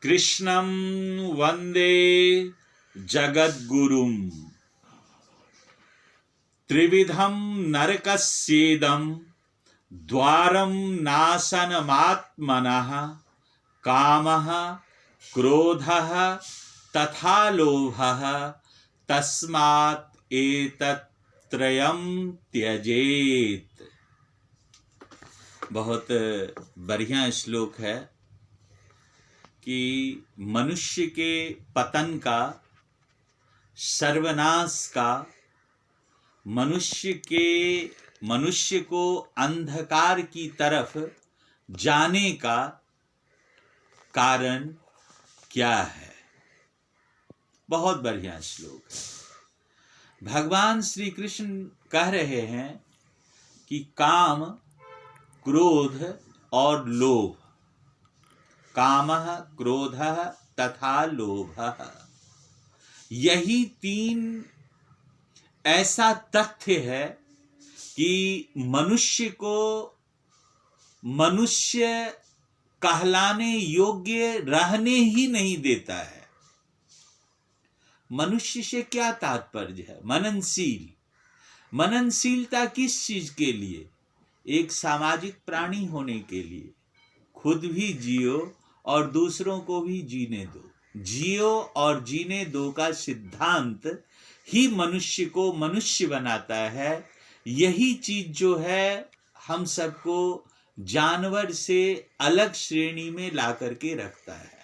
कृष्णं वन्दे जगद्गुरुं त्रिविधं नरकस्येदं द्वारं नाशनमात्मनः कामः क्रोधः तथा लोभः तस्मात् एतत्त्रयं त्यजेत। बहुत बढ़िया श्लोक है कि मनुष्य के पतन का, सर्वनाश का, मनुष्य को अंधकार की तरफ जाने का कारण क्या है। बहुत बढ़िया श्लोक है। भगवान श्री कृष्ण कह रहे हैं कि काम, क्रोध और लोभ, कामः क्रोधः तथा लोभः, यही तीन ऐसा तथ्य है कि मनुष्य को मनुष्य कहलाने योग्य रहने ही नहीं देता है। मनुष्य से क्या तात्पर्य है? मननशील। मननशीलता किस चीज के लिए? एक सामाजिक प्राणी होने के लिए। खुद भी जियो और दूसरों को भी जीने दो। जियो और जीने दो का सिद्धांत ही मनुष्य को मनुष्य बनाता है। यही चीज जो है हम सबको जानवर से अलग श्रेणी में ला करके रखता है।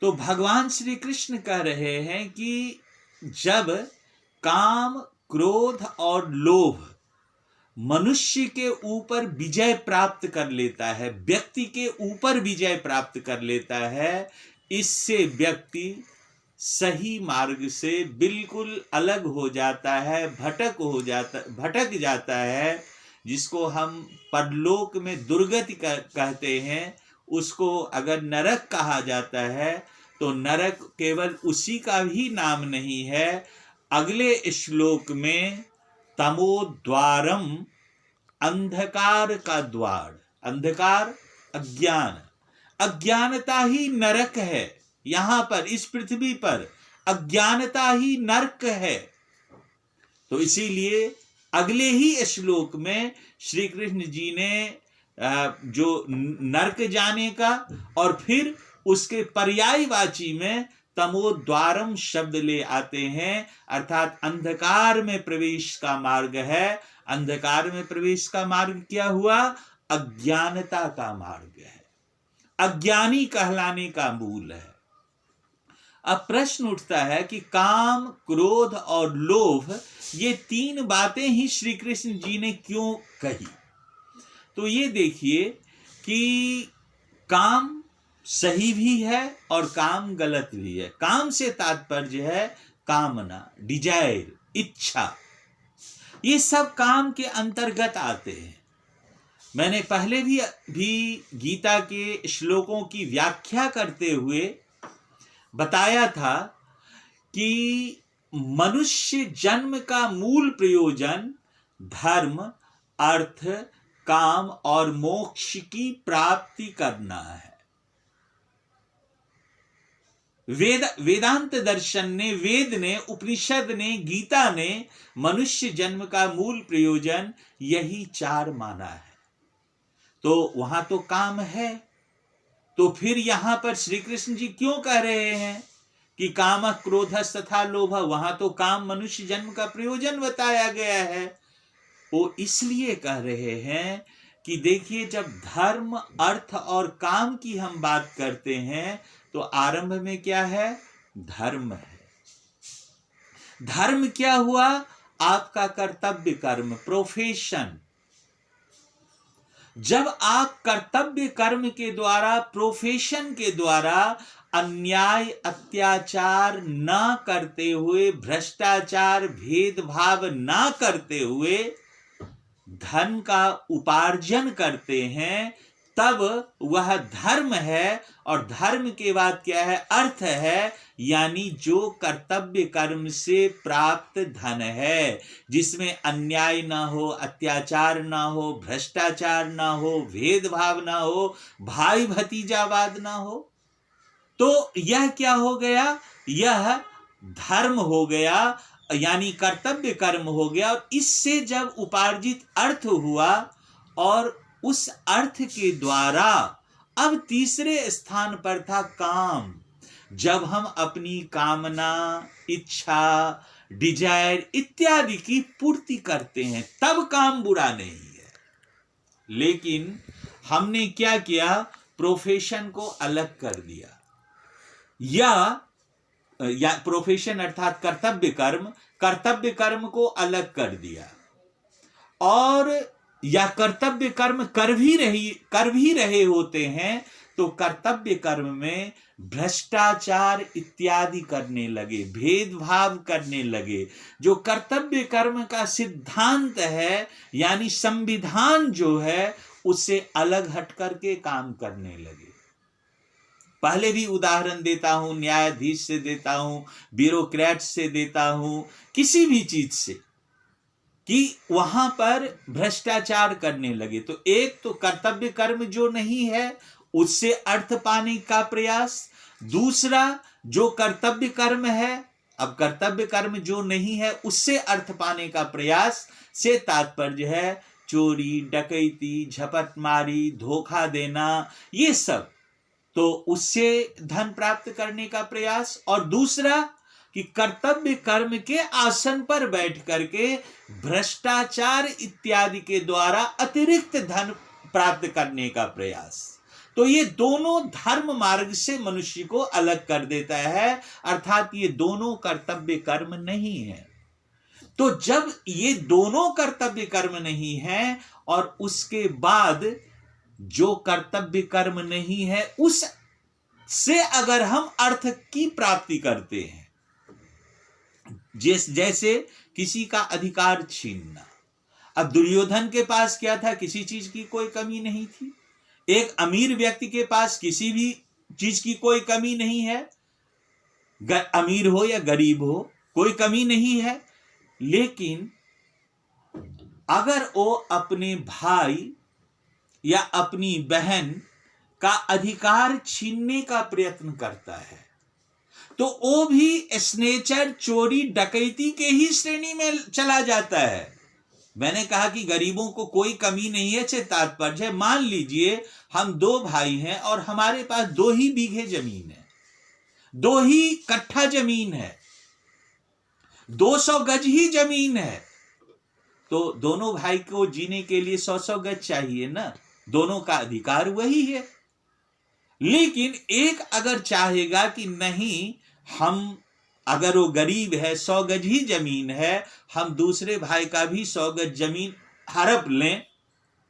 तो भगवान श्री कृष्ण कह रहे हैं कि जब काम, क्रोध और लोभ मनुष्य के ऊपर विजय प्राप्त कर लेता है, व्यक्ति के ऊपर विजय प्राप्त कर लेता है, इससे व्यक्ति सही मार्ग से बिल्कुल अलग हो जाता है, भटक जाता है। जिसको हम परलोक में दुर्गति कहते हैं, उसको अगर नरक कहा जाता है तो नरक केवल उसी का भी नाम नहीं है। अगले श्लोक में तमोद्वारम, अंधकार का द्वार, अंधकार अज्ञान, अज्ञानता ही नरक है। यहां पर इस पृथ्वी पर अज्ञानता ही नरक है। तो इसीलिए अगले ही श्लोक में श्री कृष्ण जी ने जो नरक जाने का और फिर उसके पर्यायवाची में तमोद्वारम शब्द ले आते हैं, अर्थात अंधकार में प्रवेश का मार्ग है। अंधकार में प्रवेश का मार्ग क्या हुआ? अज्ञानता का मार्ग है, अज्ञानी कहलाने का मूल है। अब प्रश्न उठता है कि काम, क्रोध और लोभ, ये तीन बातें ही श्री कृष्ण जी ने क्यों कही? तो ये देखिए कि काम सही भी है और काम गलत भी है। काम से तात्पर्य है कामना, डिजायर, इच्छा। ये सब काम के अंतर्गत आते हैं। मैंने पहले भी गीता के श्लोकों की व्याख्या करते हुए बताया था कि मनुष्य जन्म का मूल प्रयोजन धर्म, अर्थ, काम और मोक्ष की प्राप्ति करना है। वेदांत दर्शन ने, वेद ने, उपनिषद ने, गीता ने मनुष्य जन्म का मूल प्रयोजन यही चार माना है। तो वहां तो काम है, तो फिर यहां पर श्री कृष्ण जी क्यों कह रहे हैं कि काम, क्रोध तथा लोभ? वहां तो काम मनुष्य जन्म का प्रयोजन बताया गया है। वो इसलिए कह रहे हैं कि देखिए, जब धर्म, अर्थ और काम की हम बात करते हैं तो आरंभ में क्या है? धर्म है। धर्म क्या हुआ? आपका कर्तव्य कर्म, प्रोफेशन। जब आप कर्तव्य कर्म के द्वारा, प्रोफेशन के द्वारा अन्याय, अत्याचार ना करते हुए, भ्रष्टाचार, भेदभाव ना करते हुए धन का उपार्जन करते हैं, तब वह धर्म है। और धर्म के बाद क्या है? अर्थ है, यानी जो कर्तव्य कर्म से प्राप्त धन है, जिसमें अन्याय ना हो, अत्याचार ना हो, भ्रष्टाचार ना हो, भेदभाव ना हो, भाई भतीजावाद ना हो। तो यह क्या हो गया, यह धर्म हो गया, यानी कर्तव्य कर्म हो गया। और इससे जब उपार्जित अर्थ हुआ और उस अर्थ के द्वारा अब तीसरे स्थान पर था काम। जब हम अपनी कामना, इच्छा, डिजायर इत्यादि की पूर्ति करते हैं तब काम बुरा नहीं है। लेकिन हमने क्या किया, प्रोफेशन को अलग कर दिया, या प्रोफेशन अर्थात कर्तव्य कर्म को अलग कर दिया, और या कर्तव्य कर्म कर भी रहे होते हैं तो कर्तव्य कर्म में भ्रष्टाचार इत्यादि करने लगे, भेदभाव करने लगे। जो कर्तव्य कर्म का सिद्धांत है यानी संविधान जो है उससे अलग हट करके काम करने लगे। पहले भी उदाहरण देता हूं, न्यायाधीश से देता हूं, ब्यूरोक्रेट से देता हूं, किसी भी चीज से, कि वहां पर भ्रष्टाचार करने लगे। तो एक तो कर्तव्य कर्म जो नहीं है उससे अर्थ पाने का प्रयास, दूसरा जो कर्तव्य कर्म है, अब कर्तव्य कर्म जो नहीं है उससे अर्थ पाने का प्रयास से तात्पर्य है चोरी, डकैती, झपटमारी, धोखा देना, ये सब, तो उससे धन प्राप्त करने का प्रयास। और दूसरा कि कर्तव्य कर्म के आसन पर बैठ करके भ्रष्टाचार इत्यादि के द्वारा अतिरिक्त धन प्राप्त करने का प्रयास। तो ये दोनों धर्म मार्ग से मनुष्य को अलग कर देता है, अर्थात ये दोनों कर्तव्य कर्म नहीं है। तो जब ये दोनों कर्तव्य कर्म नहीं है और उसके बाद जो कर्तव्य कर्म नहीं है उस से अगर हम अर्थ की प्राप्ति करते हैं, जैसे किसी का अधिकार छीनना। अब दुर्योधन के पास क्या था, किसी चीज की कोई कमी नहीं थी। एक अमीर व्यक्ति के पास किसी भी चीज की कोई कमी नहीं है, अमीर हो या गरीब हो कोई कमी नहीं है। लेकिन अगर वो अपने भाई या अपनी बहन का अधिकार छीनने का प्रयत्न करता है तो वो भी स्नेचर, चोरी, डकैती के ही श्रेणी में चला जाता है। मैंने कहा कि गरीबों को कोई कमी नहीं है से तात्पर्य है, मान लीजिए हम दो भाई हैं और हमारे पास 2 ही बीघे जमीन है, 2 ही कट्ठा जमीन है, 200 गज ही जमीन है, तो दोनों भाई को जीने के लिए 100-100 गज चाहिए ना, दोनों का अधिकार वही है। लेकिन एक अगर चाहेगा कि नहीं, हम अगर वो गरीब है, 100 गज ही जमीन है, हम दूसरे भाई का भी 100 गज जमीन हड़प लें,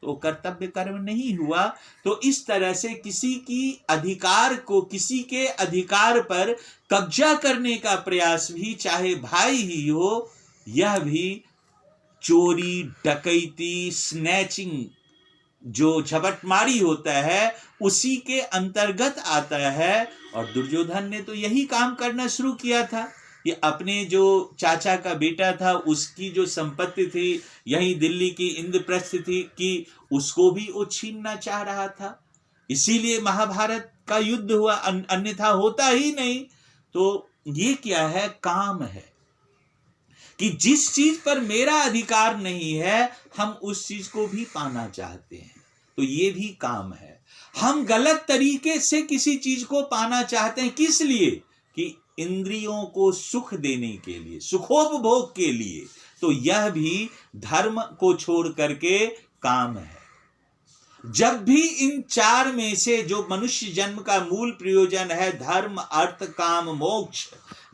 तो कर्तव्य कर्म नहीं हुआ। तो इस तरह से किसी की अधिकार को, किसी के अधिकार पर कब्जा करने का प्रयास भी, चाहे भाई ही हो, यह भी चोरी, डकैती, स्नैचिंग, जो झपटमारी होता है उसी के अंतर्गत आता है। और दुर्योधन ने तो यही काम करना शुरू किया था कि अपने जो चाचा का बेटा था उसकी जो संपत्ति थी यही दिल्ली की इंद्रप्रस्थ थी कि उसको भी वो छीनना चाह रहा था। इसीलिए महाभारत का युद्ध हुआ, अन्यथा होता ही नहीं। तो ये क्या है, काम है कि जिस चीज पर मेरा अधिकार नहीं है हम उस चीज को भी पाना चाहते हैं, तो ये भी काम है। हम गलत तरीके से किसी चीज को पाना चाहते हैं, किस लिए, कि इंद्रियों को सुख देने के लिए, सुखोपभोग के लिए, तो यह भी धर्म को छोड़ करके काम है। जब भी इन 4 में से जो मनुष्य जन्म का मूल प्रयोजन है, धर्म, अर्थ, काम, मोक्ष,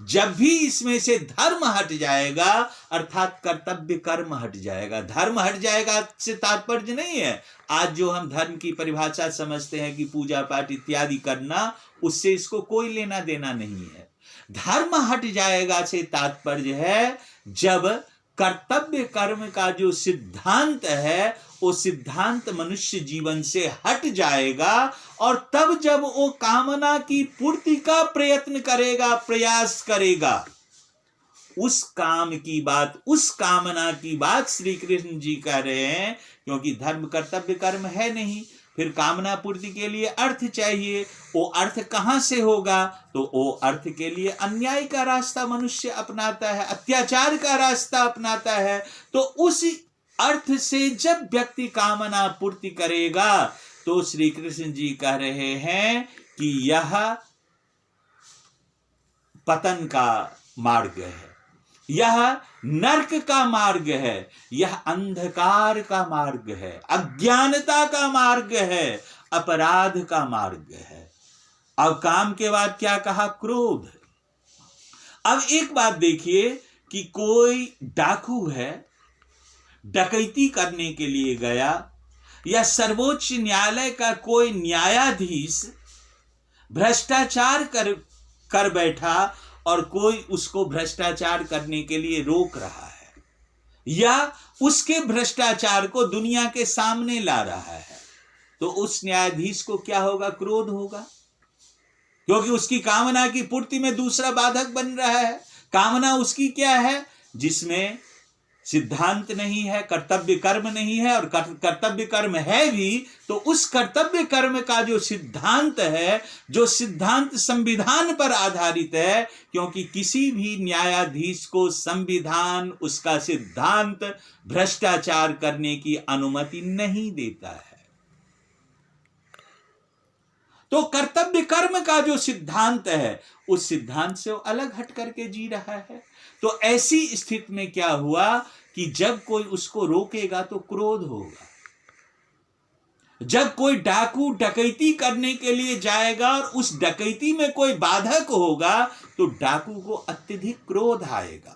जब भी इसमें से धर्म हट जाएगा अर्थात कर्तव्य कर्म हट जाएगा। धर्म हट जाएगा से तात्पर्य नहीं है आज जो हम धर्म की परिभाषा समझते हैं कि पूजा पाठ इत्यादि करना, उससे इसको कोई लेना देना नहीं है। धर्म हट जाएगा से तात्पर्य है जब कर्तव्य कर्म का जो सिद्धांत है वो सिद्धांत मनुष्य जीवन से हट जाएगा, और तब जब वो कामना की पूर्ति का प्रयत्न करेगा, प्रयास करेगा, उस काम की बात, उस कामना की बात श्री कृष्ण जी कह रहे हैं। क्योंकि धर्म कर्तव्य कर्म है नहीं, फिर कामना पूर्ति के लिए अर्थ चाहिए। वो अर्थ कहाँ से होगा? तो वो अर्थ के लिए अन्याय का रास्ता मनुष्य अपनाता है, अत्याचार का रास्ता अपनाता है। तो उस अर्थ से जब व्यक्ति कामना पूर्ति करेगा तो श्री कृष्ण जी कह रहे हैं कि यह पतन का मार्ग है, यह नरक का मार्ग है, यह अंधकार का मार्ग है, अज्ञानता का मार्ग है, अपराध का मार्ग है। अब काम के बाद क्या कहा? क्रोध। अब एक बात देखिए कि कोई डाकू है, डकैती करने के लिए गया, या सर्वोच्च न्यायालय का कोई न्यायाधीश भ्रष्टाचार कर बैठा और कोई उसको भ्रष्टाचार करने के लिए रोक रहा है, या उसके भ्रष्टाचार को दुनिया के सामने ला रहा है, तो उस न्यायाधीश को क्या होगा? क्रोध होगा, क्योंकि उसकी कामना की पूर्ति में दूसरा बाधक बन रहा है। कामना उसकी क्या है? जिसमें सिद्धांत नहीं है, कर्तव्य कर्म नहीं है, और कर्तव्य कर्म है भी तो उस कर्तव्य कर्म का जो सिद्धांत है, जो सिद्धांत संविधान पर आधारित है, क्योंकि किसी भी न्यायाधीश को संविधान, उसका सिद्धांत भ्रष्टाचार करने की अनुमति नहीं देता है। तो कर्तव्य कर्म का जो सिद्धांत है, उस सिद्धांत से वो अलग हट करके जी रहा है। तो ऐसी स्थिति में क्या हुआ कि जब कोई उसको रोकेगा तो क्रोध होगा। जब कोई डाकू डकैती करने के लिए जाएगा और उस डकैती में कोई बाधक होगा तो डाकू को अत्यधिक क्रोध आएगा।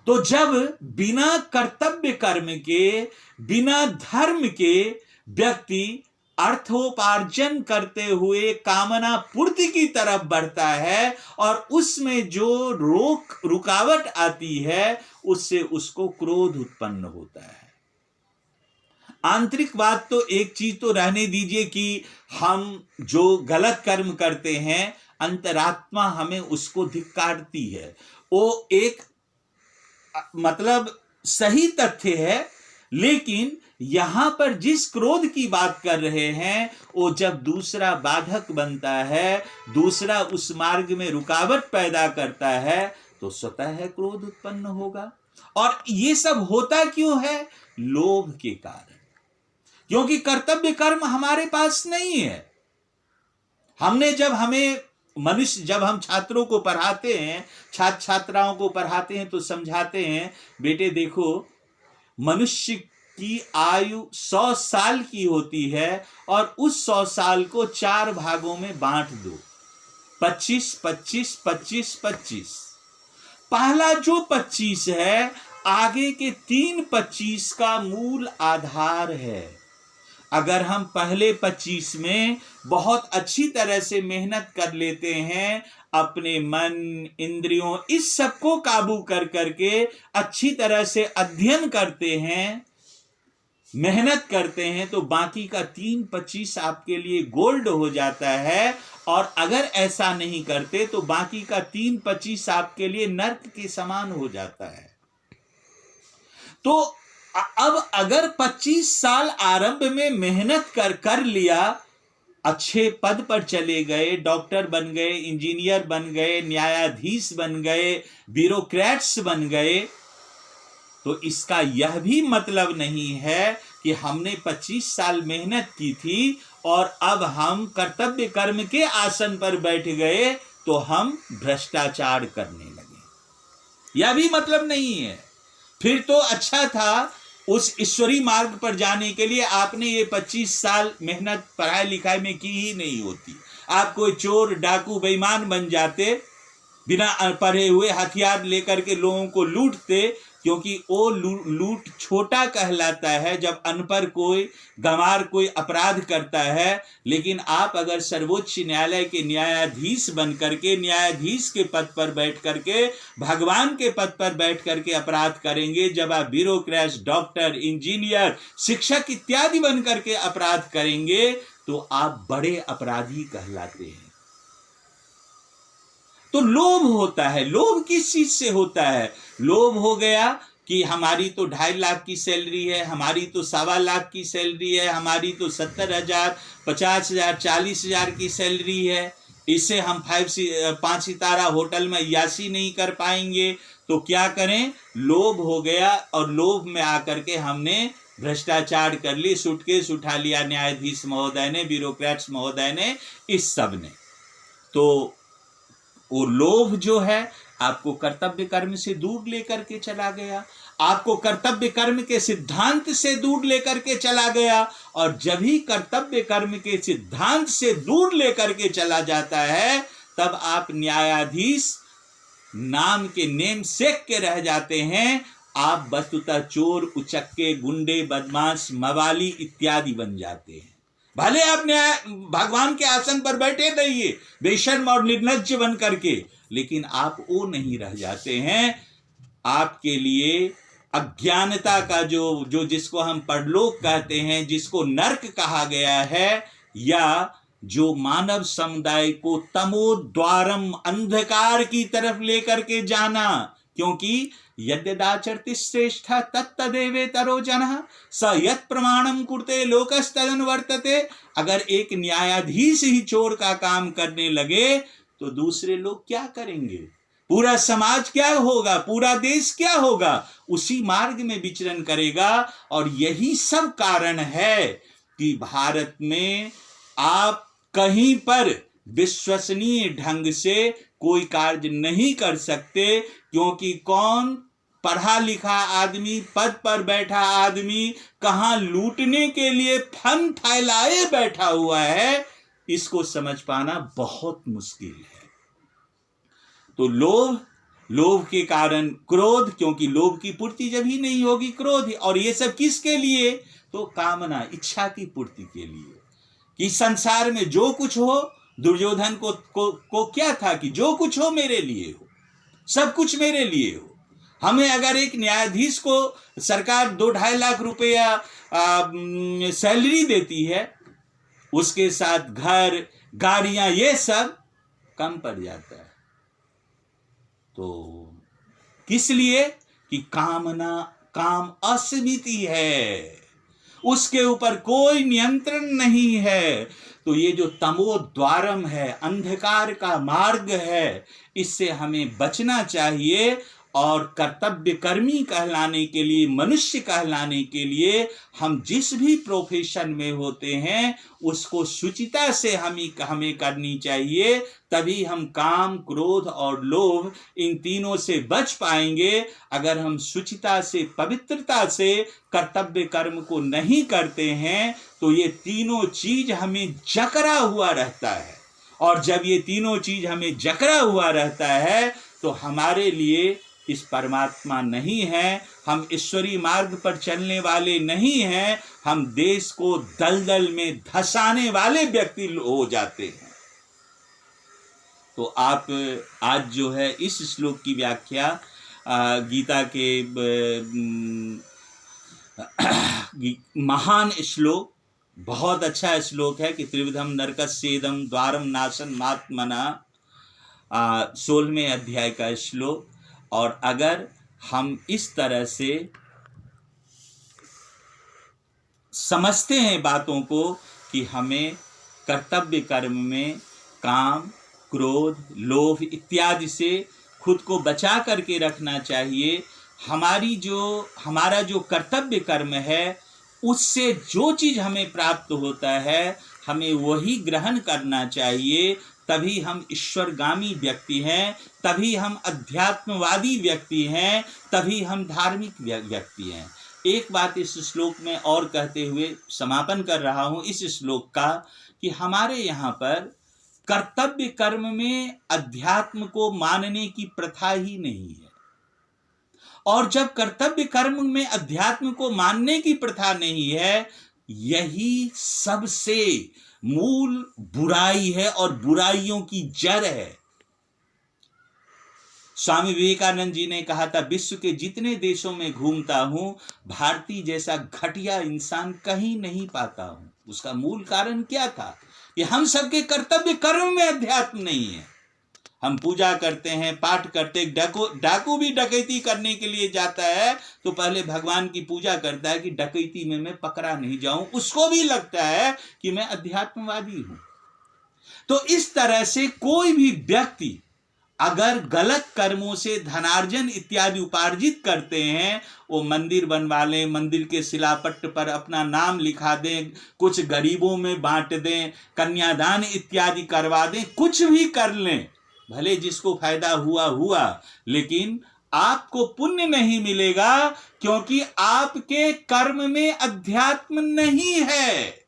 तो जब बिना कर्तव्य कर्म के, बिना धर्म के व्यक्ति अर्थोपार्जन करते हुए कामना पूर्ति की तरफ बढ़ता है और उसमें जो रुकावट आती है, उससे उसको क्रोध उत्पन्न होता है। आंतरिक बात तो एक चीज तो रहने दीजिए कि हम जो गलत कर्म करते हैं, अंतरात्मा हमें उसको धिक्कारती है, वो एक मतलब सही तथ्य है। लेकिन यहां पर जिस क्रोध की बात कर रहे हैं, वो जब दूसरा बाधक बनता है, दूसरा उस मार्ग में रुकावट पैदा करता है, तो स्वतः है क्रोध उत्पन्न होगा। और ये सब होता क्यों है? लोभ के कारण, क्योंकि कर्तव्य कर्म हमारे पास नहीं है। जब हम छात्रों को पढ़ाते हैं, छात्र छात्राओं को पढ़ाते हैं, तो समझाते हैं, बेटे देखो, मनुष्य की आयु 100 साल की होती है और उस 100 साल को 4 भागों में बांट दो, 25 25 25 25। पहला जो 25 है, आगे के 3 25 का मूल आधार है। अगर हम पहले 25 में बहुत अच्छी तरह से मेहनत कर लेते हैं, अपने मन, इंद्रियों, इस सब को काबू कर करके अच्छी तरह से अध्ययन करते हैं, मेहनत करते हैं, तो बाकी का 3 25 आपके लिए गोल्ड हो जाता है। और अगर ऐसा नहीं करते तो बाकी का 3 25 आपके लिए नर्क के समान हो जाता है। तो अब अगर 25 साल आरंभ में मेहनत कर लिया, अच्छे पद पर चले गए, डॉक्टर बन गए, इंजीनियर बन गए, न्यायाधीश बन गए, ब्यूरोक्रेट्स बन गए, तो इसका यह भी मतलब नहीं है कि हमने 25 साल मेहनत की थी और अब हम कर्तव्य कर्म के आसन पर बैठ गए तो हम भ्रष्टाचार करने लगे। यह भी मतलब नहीं है। फिर तो अच्छा था, उस ईश्वरी मार्ग पर जाने के लिए आपने ये 25 साल मेहनत पढ़ाई लिखाई में की ही नहीं होती। आप कोई चोर, डाकू, बेईमान बन जाते, बिना पढ़े हुए हथियार लेकर के लोगों को लूटते, क्योंकि वो लूट छोटा कहलाता है जब अनपढ़ कोई, गंवार कोई अपराध करता है। लेकिन आप अगर सर्वोच्च न्यायालय के न्यायाधीश बन करके, न्यायाधीश के पद पर बैठ करके, भगवान के पद पर बैठ करके अपराध करेंगे, जब आप ब्यूरोक्रेट, डॉक्टर, इंजीनियर, शिक्षक इत्यादि बन करके अपराध करेंगे, तो आप बड़े अपराधी कहलाते हैं। तो लोभ होता है। लोभ किस चीज से होता है? लोभ हो गया कि हमारी तो 2.5 लाख की सैलरी है, हमारी तो 1.25 लाख की सैलरी है, हमारी तो 70,000, 50,000, 40,000 की सैलरी है, इससे हम 5 सितारा होटल में यासी नहीं कर पाएंगे। तो क्या करें, लोभ हो गया और लोभ में आकर के हमने भ्रष्टाचार कर ली, सूटकेस उठा लिया न्यायाधीश महोदय ने, ब्यूरोक्रेट्स महोदय ने, इस सब ने। तो वो लोभ जो है आपको कर्तव्य कर्म से दूर लेकर के चला गया, आपको कर्तव्य कर्म के सिद्धांत से दूर लेकर के चला गया। और जब ही कर्तव्य कर्म के सिद्धांत से दूर लेकर के चला जाता है तब आप न्यायाधीश नाम के नेम सेक के रह जाते हैं। आप वस्तुतः चोर, उचक्के, गुंडे, बदमाश, मवाली इत्यादि बन जाते हैं। भले आप भगवान के आसन पर बैठे रहिए बेशर्म और निर्लज्ज बन करके, लेकिन आप वो नहीं रह जाते हैं। आपके लिए अज्ञानता का जो जिसको हम परलोक कहते हैं, जिसको नरक कहा गया है, या जो मानव समुदाय को तमोद्वारम अंधकार की तरफ लेकर के जाना, क्योंकि यद्यदाचरति श्रेष्ठ तत्तदेवेतरो जनः स यत् प्रमाणम कुरुते लोकस्तदनुवर्तते। अगर एक न्यायाधीश ही चोर का काम करने लगे तो दूसरे लोग क्या करेंगे, पूरा समाज क्या होगा, पूरा देश क्या होगा, उसी मार्ग में विचरण करेगा। और यही सब कारण है कि भारत में आप कहीं पर विश्वसनीय ढंग से कोई कार्य नहीं कर सकते, क्योंकि कौन पढ़ा लिखा आदमी, पद पर बैठा आदमी कहां लूटने के लिए फन फैलाए बैठा हुआ है, इसको समझ पाना बहुत मुश्किल है। तो लोभ के कारण क्रोध, क्योंकि लोभ की पूर्ति जब ही नहीं होगी क्रोध। और ये सब किसके लिए, तो कामना, इच्छा की पूर्ति के लिए, कि संसार में जो कुछ हो, दुर्योधन को क्या था कि जो कुछ हो मेरे लिए हो, सब कुछ मेरे लिए हो। हमें अगर एक न्यायाधीश को सरकार 2-2.5 लाख रुपया सैलरी देती है, उसके साथ घर, गाड़ियां, ये सब कम पड़ जाता है। तो किस लिए कि काम असीमित है, उसके ऊपर कोई नियंत्रण नहीं है। तो ये जो तमोद्वारम है, अंधकार का मार्ग है, इससे हमें बचना चाहिए। और कर्तव्य कर्मी कहलाने के लिए, मनुष्य कहलाने के लिए, हम जिस भी प्रोफेशन में होते हैं उसको शुचिता से हमें करनी चाहिए। तभी हम काम, क्रोध और लोभ इन तीनों से बच पाएंगे। अगर हम शुचिता से, पवित्रता से कर्तव्य कर्म को नहीं करते हैं तो ये तीनों चीज हमें जकड़ा हुआ रहता है। और जब ये तीनों चीज हमें जकड़ा हुआ रहता है तो हमारे लिए इस परमात्मा नहीं है, हम ईश्वरीय मार्ग पर चलने वाले नहीं हैं, हम देश को दलदल में धंसाने वाले व्यक्ति हो जाते हैं। तो आप आज जो है इस श्लोक की व्याख्या गीता के महान श्लोक, बहुत अच्छा श्लोक है कि त्रिविधम नरकस्येदम द्वारम नाशन मात्मना, 16वें अध्याय का श्लोक। और अगर हम इस तरह से समझते हैं बातों को कि हमें कर्तव्य कर्म में काम, क्रोध, लोभ इत्यादि से खुद को बचा करके रखना चाहिए। हमारा जो कर्तव्य कर्म है उससे जो चीज़ हमें प्राप्त होता है हमें वही ग्रहण करना चाहिए। तभी हम ईश्वरगामी व्यक्ति हैं, तभी हम अध्यात्मवादी व्यक्ति हैं, तभी हम धार्मिक व्यक्ति हैं। एक बात इस श्लोक में और कहते हुए समापन कर रहा हूँ इस श्लोक का, कि हमारे यहाँ पर कर्तव्य कर्म में अध्यात्म को मानने की प्रथा ही नहीं है। और जब कर्तव्य कर्म में अध्यात्म को मानने की प्रथा नहीं है, यही सबसे मूल बुराई है और बुराइयों की जड़ है। स्वामी विवेकानंद जी ने कहा था, विश्व के जितने देशों में घूमता हूं, भारतीय जैसा घटिया इंसान कहीं नहीं पाता हूं। उसका मूल कारण क्या था? कि हम सबके कर्तव्य कर्म में अध्यात्म नहीं है। हम पूजा करते हैं, पाठ करते हैं। डाकू भी डकैती करने के लिए जाता है तो पहले भगवान की पूजा करता है कि डकैती में मैं पकड़ा नहीं जाऊं। उसको भी लगता है कि मैं अध्यात्मवादी हूं। तो इस तरह से कोई भी व्यक्ति अगर गलत कर्मों से धनार्जन इत्यादि उपार्जित करते हैं, वो मंदिर बनवा लें, मंदिर के शिलापट्ट पर अपना नाम लिखा दें, कुछ गरीबों में बांट दें, कन्यादान इत्यादि करवा दें, कुछ भी कर लें, भले जिसको फायदा हुआ हुआ, लेकिन आपको पुण्य नहीं मिलेगा, क्योंकि आपके कर्म में अध्यात्म नहीं है।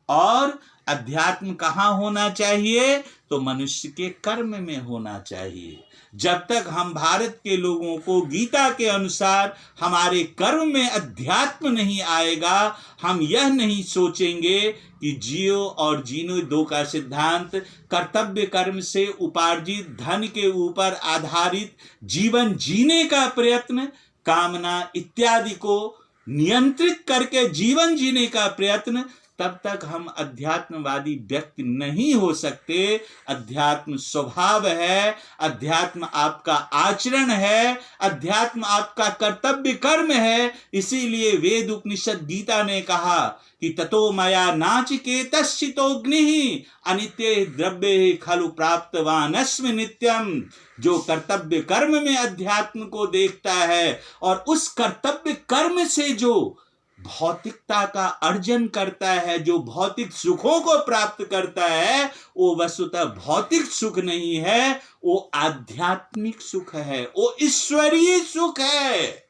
और अध्यात्म कहाँ होना चाहिए? तो मनुष्य के कर्म में होना चाहिए। जब तक हम भारत के लोगों को गीता के अनुसार हमारे कर्म में अध्यात्म नहीं आएगा, हम यह नहीं सोचेंगे कि जियो और जीनो दो का सिद्धांत, कर्तव्य कर्म से उपार्जित धन के ऊपर आधारित जीवन जीने का प्रयत्न, कामना इत्यादि को नियंत्रित करके जीवन जीने का प्रयत्न, तब तक हम अध्यात्मवादी व्यक्ति नहीं हो सकते। अध्यात्म स्वभाव है, अध्यात्म आपका आचरण है, अध्यात्म आपका कर्तव्य कर्म है। इसीलिए वेद उपनिषद गीता ने कहा कि ततो मया नाचिकेतश्चितोऽग्निः अनित्ये द्रव्ये खलु प्राप्तवानस्मि नित्यम। जो कर्तव्य कर्म में अध्यात्म को देखता है और उस कर्तव्य कर्म से जो भौतिकता का अर्जन करता है, जो भौतिक सुखों को प्राप्त करता है, वो वस्तुतः भौतिक सुख नहीं है, वो आध्यात्मिक सुख है, वो ईश्वरीय सुख है।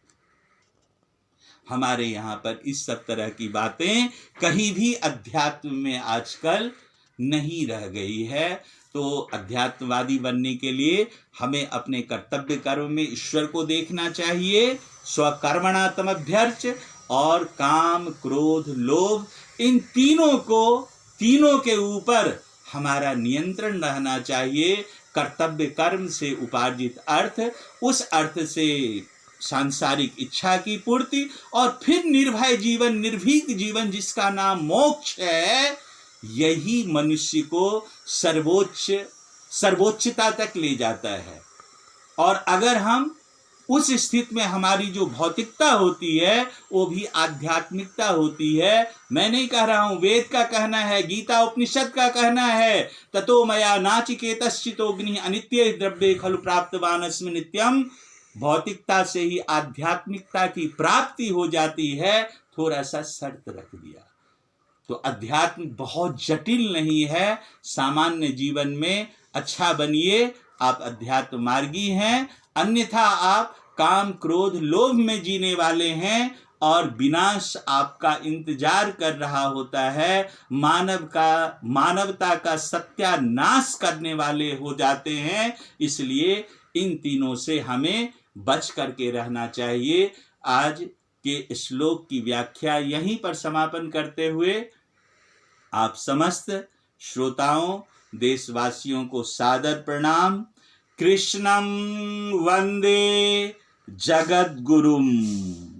हमारे यहाँ पर इस सब तरह की बातें कहीं भी अध्यात्म में आजकल नहीं रह गई है। तो अध्यात्मवादी बनने के लिए हमें अपने कर्तव्य कर्म में ईश्वर को देखना चाहिए, स्वकर्मणा तमभ्यर्च्य, और काम क्रोध लोभ, इन तीनों के ऊपर हमारा नियंत्रण रहना चाहिए। कर्तव्य कर्म से उपार्जित अर्थ, उस अर्थ से सांसारिक इच्छा की पूर्ति, और फिर निर्भय जीवन, निर्भीक जीवन जिसका नाम मोक्ष है, यही मनुष्य को सर्वोच्चता तक ले जाता है। और अगर हम उस स्थिति में हमारी जो भौतिकता होती है वो भी आध्यात्मिकता होती है। मैं नहीं कह रहा हूं, वेद का कहना है, गीता उपनिषद का कहना है, ततो मया नाचिकेतश्चितोऽग्निः अनित्ये द्रव्ये खलु प्राप्तवानस्मि नित्यम। भौतिकता से ही आध्यात्मिकता की प्राप्ति हो जाती है। थोड़ा सा शर्त रख दिया तो अध्यात्म बहुत जटिल नहीं है। सामान्य जीवन में अच्छा बनिए, आप अध्यात्म मार्गी हैं, अन्यथा आप काम क्रोध लोभ में जीने वाले हैं और विनाश आपका इंतजार कर रहा होता है। मानवता का सत्यानाश करने वाले हो जाते हैं। इसलिए इन तीनों से हमें बच करके रहना चाहिए। आज के श्लोक की व्याख्या यहीं पर समापन करते हुए आप समस्त श्रोताओं, देशवासियों को सादर प्रणाम। कृष्णं वंदे जगद्गुरुम्।